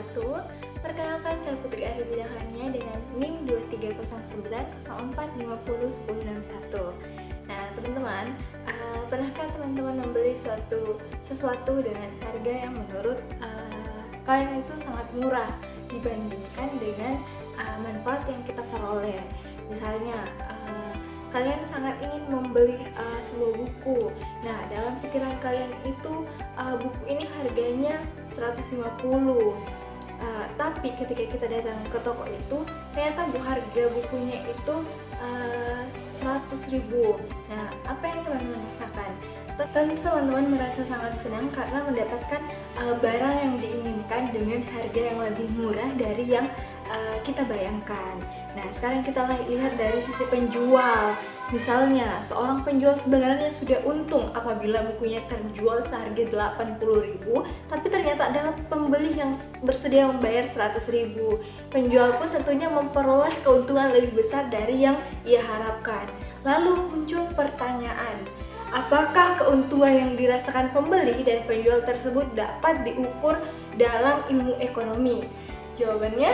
wabarakatuh. Perkenalkan, saya Putri Ari Bidahania dengan NIM 230904501061. Nah, teman-teman, pernahkah teman-teman membeli sesuatu dengan harga yang menurut kalian itu sangat murah dibandingkan dengan manfaat yang kita peroleh? Misalnya, kalian sangat ingin membeli sebuah buku. Nah, dalam pikiran kalian itu buku ini harganya 150. Tapi ketika kita datang ke toko itu, ternyata harga bukunya itu 100.000. Nah, apa yang teman-teman rasakan? Tentu teman-teman merasa sangat senang karena mendapatkan barang yang diinginkan dengan harga yang lebih murah dari yang kita bayangkan. Nah, sekarang kita lihat dari sisi penjual. Misalnya, seorang penjual sebenarnya sudah untung apabila bukunya terjual seharga 80.000, tapi ternyata adalah pembeli yang bersedia membayar 100.000. Penjual pun tentunya memperoleh keuntungan lebih besar dari yang ia harapkan. Lalu muncul pertanyaan, apakah keuntungan yang dirasakan pembeli dan penjual tersebut dapat diukur dalam ilmu ekonomi? Jawabannya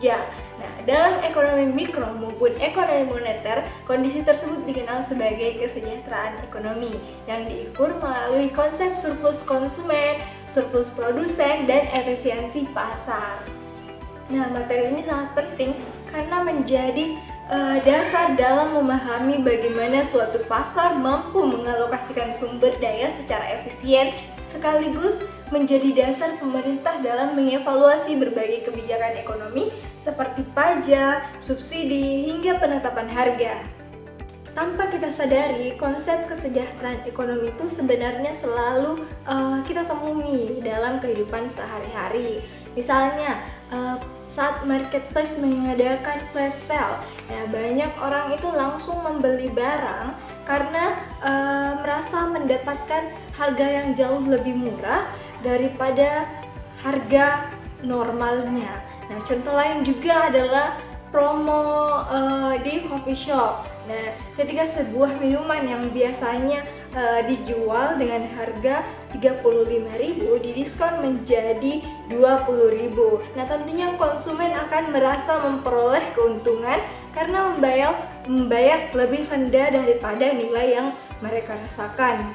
ya. Nah, dalam ekonomi mikro maupun ekonomi moneter, kondisi tersebut dikenal sebagai kesejahteraan ekonomi yang diukur melalui konsep surplus konsumen, surplus produsen, dan efisiensi pasar. Nah, materi ini sangat penting karena menjadi dasar dalam memahami bagaimana suatu pasar mampu mengalokasikan sumber daya secara efisien, sekaligus menjadi dasar pemerintah dalam mengevaluasi berbagai kebijakan ekonomi seperti pajak, subsidi, hingga penetapan harga. Tanpa kita sadari, konsep kesejahteraan ekonomi itu sebenarnya selalu kita temui dalam kehidupan sehari-hari. Misalnya, saat marketplace mengadakan flash sale, ya, banyak orang itu langsung membeli barang karena merasa mendapatkan harga yang jauh lebih murah daripada harga normalnya. Nah, contoh lain juga adalah promo di coffee shop. Nah, ketika sebuah minuman yang biasanya dijual dengan harga 35.000 didiskon menjadi 20.000. Nah, tentunya konsumen akan merasa memperoleh keuntungan karena membayar lebih rendah daripada nilai yang mereka rasakan.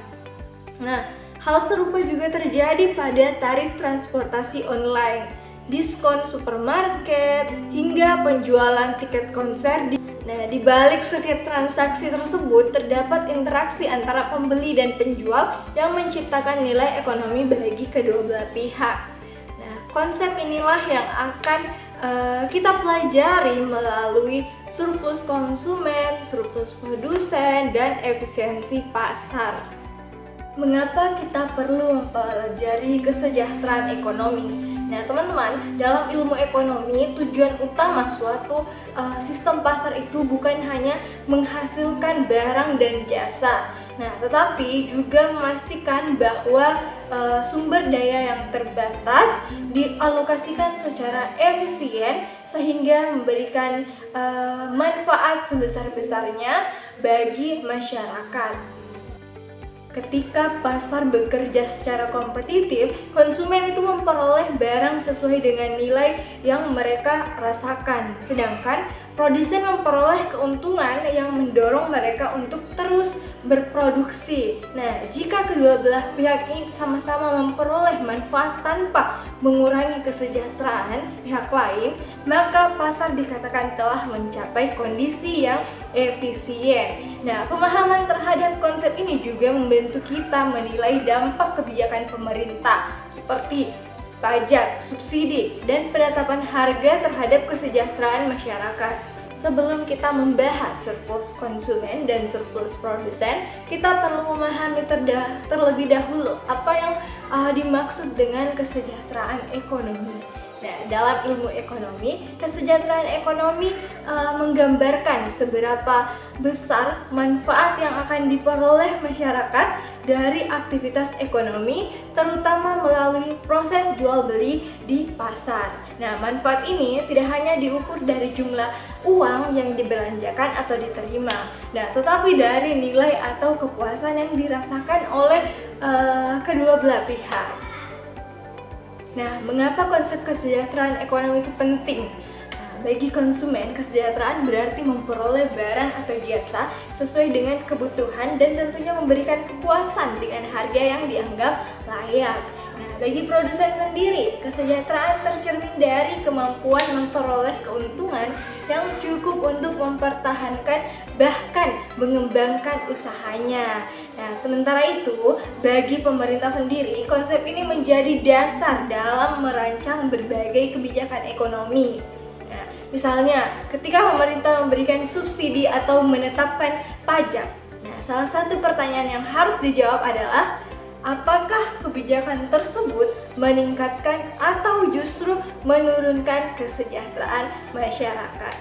Nah, hal serupa juga terjadi pada tarif transportasi online, diskon supermarket, hingga penjualan tiket konser. Nah, di balik setiap transaksi tersebut terdapat interaksi antara pembeli dan penjual yang menciptakan nilai ekonomi bagi kedua belah pihak. Nah, konsep inilah yang akan kita pelajari melalui surplus konsumen, surplus produsen, dan efisiensi pasar. Mengapa kita perlu mempelajari kesejahteraan ekonomi? Nah, teman-teman, dalam ilmu ekonomi, tujuan utama suatu sistem pasar itu bukan hanya menghasilkan barang dan jasa, nah, tetapi juga memastikan bahwa sumber daya yang terbatas dialokasikan secara efisien sehingga memberikan manfaat sebesar-besarnya bagi masyarakat. Ketika pasar bekerja secara kompetitif, konsumen itu memperoleh barang sesuai dengan nilai yang mereka rasakan, sedangkan produsen memperoleh keuntungan yang mendorong mereka untuk terus berproduksi. Nah, jika kedua belah pihak ini sama-sama memperoleh manfaat tanpa mengurangi kesejahteraan pihak lain, maka pasar dikatakan telah mencapai kondisi yang efisien. Nah, pemahaman terhadap konsep ini juga membantu kita menilai dampak kebijakan pemerintah seperti pajak, subsidi, dan penetapan harga terhadap kesejahteraan masyarakat. Sebelum kita membahas surplus konsumen dan surplus produsen, kita perlu memahami terlebih dahulu apa yang dimaksud dengan kesejahteraan ekonomi. Nah, dalam ilmu ekonomi, kesejahteraan ekonomi menggambarkan seberapa besar manfaat yang akan diperoleh masyarakat dari aktivitas ekonomi, terutama melalui proses jual beli di pasar. Nah, manfaat ini tidak hanya diukur dari jumlah uang yang dibelanjakan atau diterima, nah, tetapi dari nilai atau kepuasan yang dirasakan oleh kedua belah pihak. Nah, mengapa konsep kesejahteraan ekonomi itu penting? Nah, bagi konsumen, kesejahteraan berarti memperoleh barang atau jasa sesuai dengan kebutuhan dan tentunya memberikan kepuasan dengan harga yang dianggap layak. Nah, bagi produsen sendiri, kesejahteraan tercermin dari kemampuan memperoleh keuntungan yang cukup untuk mempertahankan bahkan mengembangkan usahanya. Nah, sementara itu, bagi pemerintah sendiri, konsep ini menjadi dasar dalam merancang berbagai kebijakan ekonomi. Nah, misalnya, ketika pemerintah memberikan subsidi atau menetapkan pajak, nah, salah satu pertanyaan yang harus dijawab adalah apakah kebijakan tersebut meningkatkan atau justru menurunkan kesejahteraan masyarakat?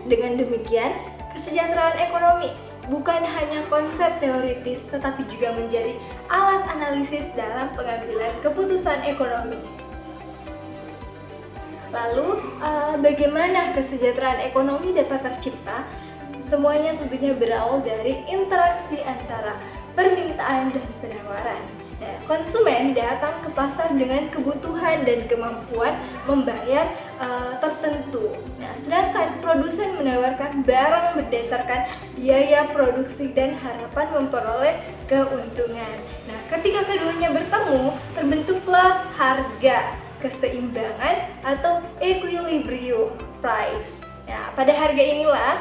Dengan demikian, kesejahteraan ekonomi bukan hanya konsep teoritis tetapi juga menjadi alat analisis dalam pengambilan keputusan ekonomi. Lalu, bagaimana kesejahteraan ekonomi dapat tercipta? Semuanya tentunya berawal dari interaksi antara permintaan dan penawaran. Nah, konsumen datang ke pasar dengan kebutuhan dan kemampuan membayar tertentu. Nah, sedangkan produsen menawarkan barang berdasarkan biaya produksi dan harapan memperoleh keuntungan. Nah, ketika keduanya bertemu, terbentuklah harga keseimbangan atau equilibrium price. Nah, pada harga inilah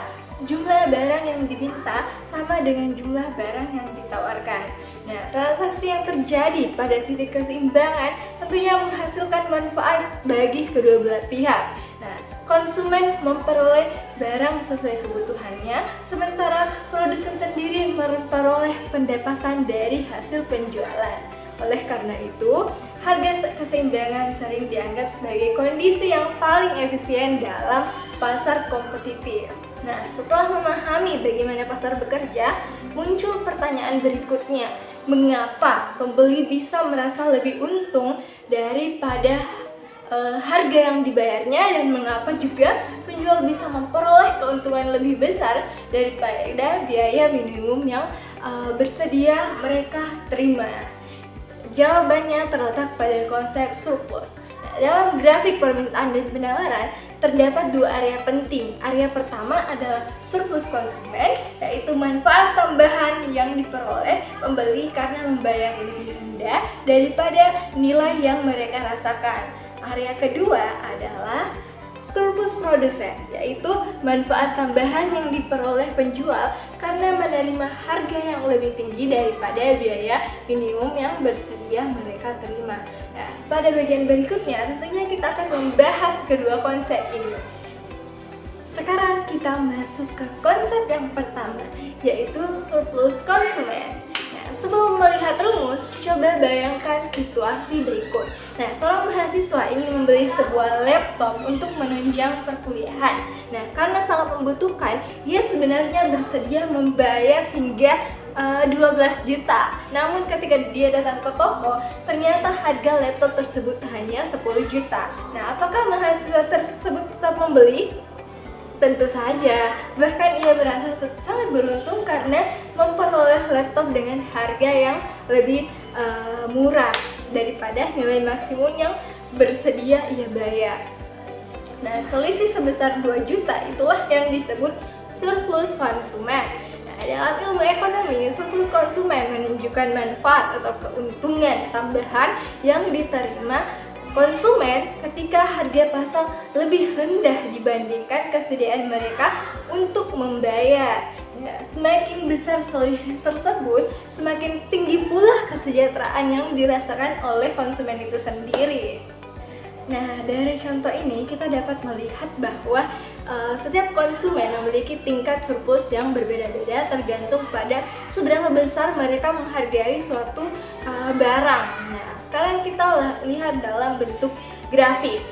jumlah barang yang diminta sama dengan jumlah barang yang ditawarkan. Nah, transaksi yang terjadi pada titik keseimbangan tentunya menghasilkan manfaat bagi kedua belah pihak. Nah, konsumen memperoleh barang sesuai kebutuhannya, sementara produsen sendiri memperoleh pendapatan dari hasil penjualan. Oleh karena itu, harga keseimbangan sering dianggap sebagai kondisi yang paling efisien dalam pasar kompetitif. Nah, setelah memahami bagaimana pasar bekerja, muncul pertanyaan berikutnya. Mengapa pembeli bisa merasa lebih untung daripada harga yang dibayarnya, dan mengapa juga penjual bisa memperoleh keuntungan lebih besar daripada biaya minimum yang bersedia mereka terima? Jawabannya terletak pada konsep surplus. Nah, dalam grafik permintaan dan penawaran terdapat dua area penting. Area pertama adalah surplus konsumen, yaitu manfaat tambahan yang diperoleh pembeli karena membayar lebih rendah daripada nilai yang mereka rasakan. Area kedua adalah surplus produsen, yaitu manfaat tambahan yang diperoleh penjual karena menerima harga yang lebih tinggi daripada biaya minimum yang bersedia mereka terima. Nah, pada bagian berikutnya tentunya kita akan membahas kedua konsep ini. Sekarang kita masuk ke konsep yang pertama, yaitu surplus konsumen. Nah, sebelum melihat rumus, coba bayangkan situasi berikut. Nah, seorang mahasiswa ingin membeli sebuah laptop untuk menunjang perkuliahan. Nah, karena sangat membutuhkan, ia sebenarnya bersedia membayar hingga 12 juta. Namun ketika dia datang ke toko, ternyata harga laptop tersebut hanya 10 juta. Nah, apakah mahasiswa tersebut tetap membeli? Tentu saja, bahkan ia merasa sangat beruntung karena memperoleh laptop dengan harga yang lebih murah daripada nilai maksimum yang bersedia ia bayar. Nah, selisih sebesar 2 juta itulah yang disebut surplus konsumen. Nah, dalam ilmu ekonomi, surplus konsumen menunjukkan manfaat atau keuntungan tambahan yang diterima konsumen ketika harga pasar lebih rendah dibandingkan kesediaan mereka untuk membayar. Ya, semakin besar selisih tersebut, semakin tinggi pula kesejahteraan yang dirasakan oleh konsumen itu sendiri. Nah, dari contoh ini kita dapat melihat bahwa setiap konsumen memiliki tingkat surplus yang berbeda-beda tergantung pada seberapa besar mereka menghargai suatu barang. Nah, sekarang kita lihat dalam bentuk grafik.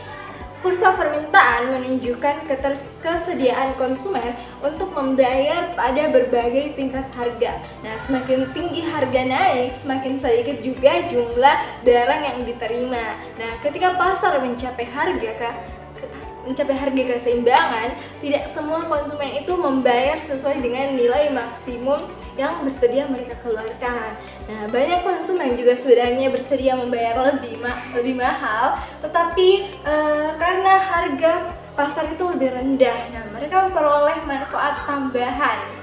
Kurva permintaan menunjukkan kesediaan konsumen untuk membayar pada berbagai tingkat harga. Nah, semakin tinggi harga naik, semakin sedikit juga jumlah barang yang diterima. Nah, ketika pasar mencapai harga keseimbangan, tidak semua konsumen itu membayar sesuai dengan nilai maksimum yang bersedia mereka keluarkan. Nah, banyak konsumen juga sebenarnya bersedia membayar lebih mahal, tetapi karena harga pasar itu lebih rendah, nah mereka memperoleh manfaat tambahan.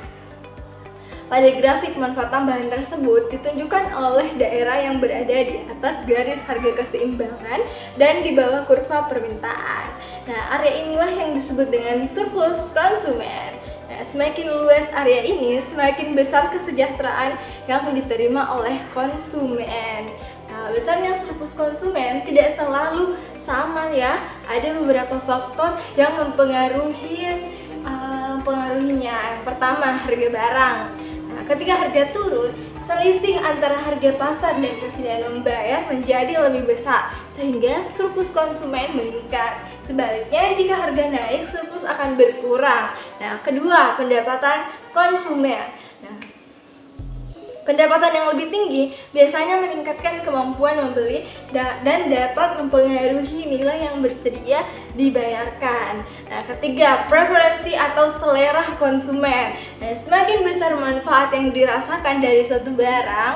Pada grafik manfaat tambahan tersebut ditunjukkan oleh daerah yang berada di atas garis harga keseimbangan dan di bawah kurva permintaan. Nah, area inilah yang disebut dengan surplus konsumen. Nah, semakin luas area ini, semakin besar kesejahteraan yang diterima oleh konsumen. Nah, besarnya surplus konsumen tidak selalu sama ya. Ada beberapa faktor yang mempengaruhinya. Yang pertama, harga barang. Nah, ketika harga turun, selisih antara harga pasar dan kesediaan membayar menjadi lebih besar, sehingga surplus konsumen meningkat. Sebaliknya, jika harga naik, surplus akan berkurang. Nah, kedua, pendapatan konsumen. Nah, pendapatan yang lebih tinggi biasanya meningkatkan kemampuan membeli dan dapat mempengaruhi nilai yang bersedia dibayarkan. Nah, ketiga, preferensi atau selera konsumen. Nah, semakin besar manfaat yang dirasakan dari suatu barang,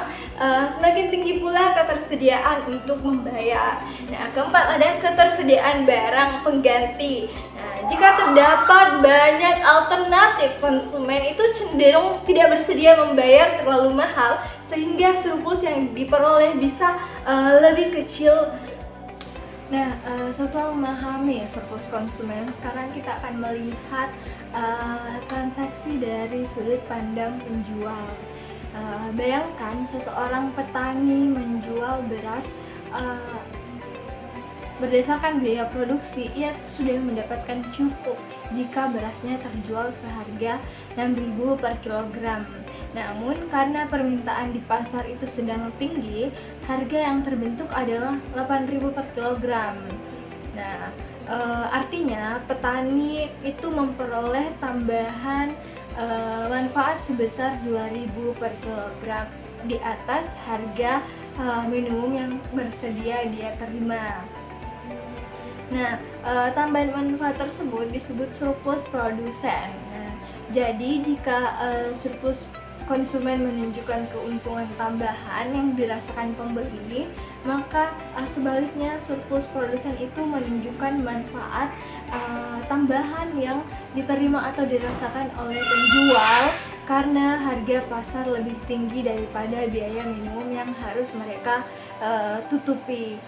semakin tinggi pula ketersediaan untuk membayar. Nah, keempat, ada ketersediaan barang pengganti. Nah, jika terdapat banyak alternatif, konsumen itu cenderung tidak bersedia membayar terlalu mahal, sehingga surplus yang diperoleh bisa lebih kecil. Nah, setelah memahami surplus konsumen, sekarang kita akan melihat transaksi dari sudut pandang penjual. Bayangkan seseorang petani menjual beras berdasarkan biaya produksi, ia sudah mendapatkan cukup jika berasnya terjual seharga 6.000 per kilogram. Namun karena permintaan di pasar itu sedang tinggi, harga yang terbentuk adalah 8.000 per kilogram. Nah, artinya petani itu memperoleh tambahan manfaat sebesar 2.000 per kilogram di atas harga minimum yang bersedia dia terima. Nah, tambahan manfaat tersebut disebut surplus produsen. Nah, jadi jika surplus konsumen menunjukkan keuntungan tambahan yang dirasakan pembeli, maka sebaliknya surplus produsen itu menunjukkan manfaat tambahan yang diterima atau dirasakan oleh penjual karena harga pasar lebih tinggi daripada biaya minimum yang harus mereka tutupi.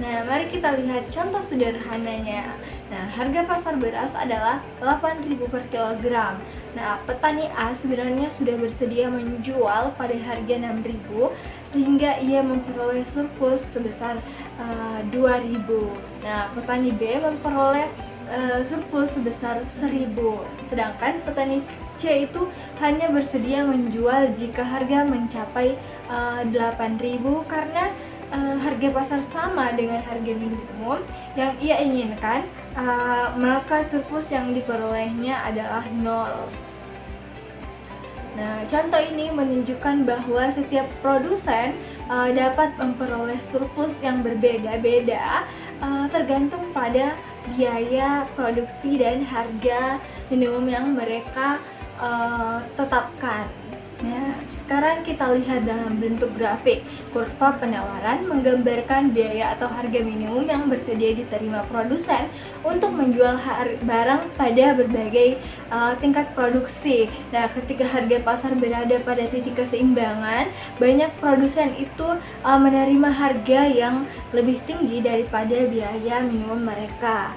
Nah, mari kita lihat contoh sederhananya. Nah, harga pasar beras adalah 8.000 per kilogram. Nah, petani A sebenarnya sudah bersedia menjual pada harga 6.000 sehingga ia memperoleh surplus sebesar 2.000. Nah, petani B memperoleh surplus sebesar 1.000. Sedangkan petani C itu hanya bersedia menjual jika harga mencapai 8.000 karena harga pasar sama dengan harga minimum yang ia inginkan, maka surplus yang diperolehnya adalah 0. Nah, contoh ini menunjukkan bahwa setiap produsen dapat memperoleh surplus yang berbeda-beda tergantung pada biaya produksi dan harga minimum yang mereka tetapkan. Nah, sekarang kita lihat dalam bentuk grafik. Kurva penawaran menggambarkan biaya atau harga minimum yang bersedia diterima produsen untuk menjual barang pada berbagai tingkat produksi. Nah, ketika harga pasar berada pada titik keseimbangan, banyak produsen itu menerima harga yang lebih tinggi daripada biaya minimum mereka.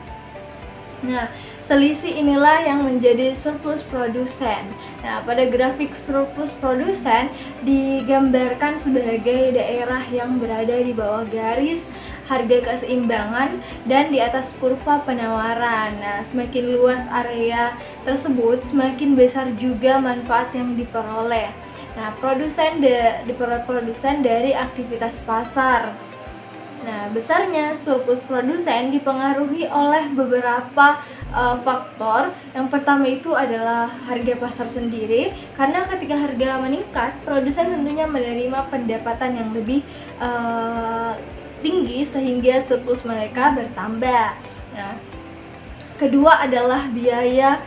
Nah, selisih inilah yang menjadi surplus produsen. Nah, pada grafik surplus produsen digambarkan sebagai daerah yang berada di bawah garis harga keseimbangan dan di atas kurva penawaran. Nah, semakin luas area tersebut, semakin besar juga manfaat yang diperoleh. Nah, produsen dari aktivitas pasar. Nah, besarnya surplus produsen dipengaruhi oleh beberapa faktor. Yang pertama itu adalah harga pasar sendiri, karena ketika harga meningkat, produsen tentunya menerima pendapatan yang lebih tinggi sehingga surplus mereka bertambah. Nah, kedua adalah biaya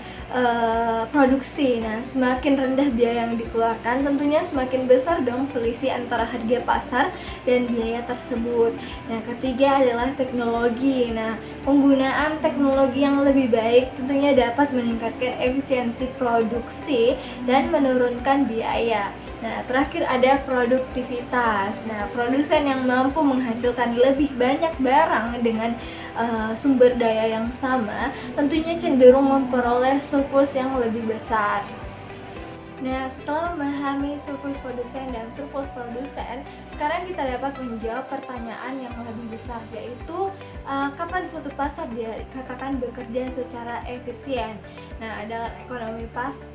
produksi. Nah, semakin rendah biaya yang dikeluarkan, tentunya semakin besar dong selisih antara harga pasar dan biaya tersebut. Nah, ketiga adalah teknologi. Nah, penggunaan teknologi yang lebih baik tentunya dapat meningkatkan efisiensi produksi dan menurunkan biaya. Nah, terakhir ada produktivitas. Nah, produsen yang mampu menghasilkan lebih banyak barang dengan sumber daya yang sama tentunya cenderung memperoleh surplus yang lebih besar. Nah, setelah memahami surplus produsen dan surplus produsen, sekarang kita dapat menjawab pertanyaan yang lebih besar, yaitu kapan suatu pasar dikatakan bekerja secara efisien. Nah, dalam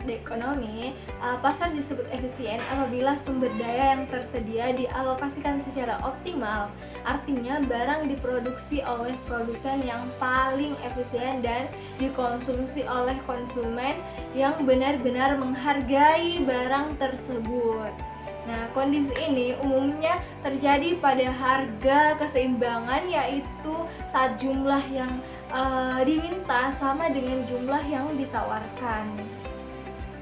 ekonomi, pasar disebut efisien apabila sumber daya yang tersedia dialokasikan secara optimal. Artinya, barang diproduksi oleh produsen yang paling efisien dan dikonsumsi oleh konsumen yang benar-benar menghargai barang tersebut. Nah, kondisi ini umumnya terjadi pada harga keseimbangan, yaitu saat jumlah yang diminta sama dengan jumlah yang ditawarkan.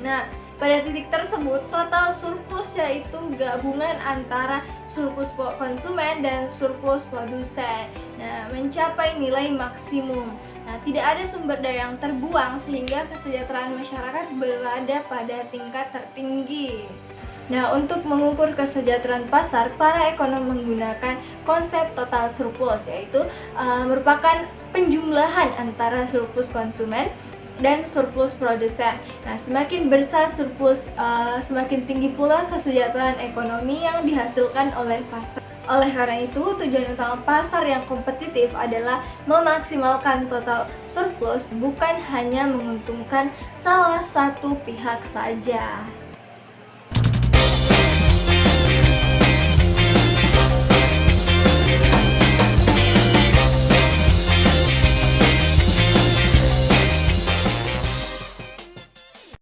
Nah, pada titik tersebut, total surplus yaitu gabungan antara surplus konsumen dan surplus produsen. Nah, mencapai nilai maksimum. Nah, tidak ada sumber daya yang terbuang sehingga kesejahteraan masyarakat berada pada tingkat tertinggi. Nah, untuk mengukur kesejahteraan pasar, para ekonom menggunakan konsep total surplus, yaitu merupakan penjumlahan antara surplus konsumen dan surplus produsen. Nah, semakin besar surplus, semakin tinggi pula kesejahteraan ekonomi yang dihasilkan oleh pasar. Oleh karena itu, tujuan utama pasar yang kompetitif adalah memaksimalkan total surplus, bukan hanya menguntungkan salah satu pihak saja.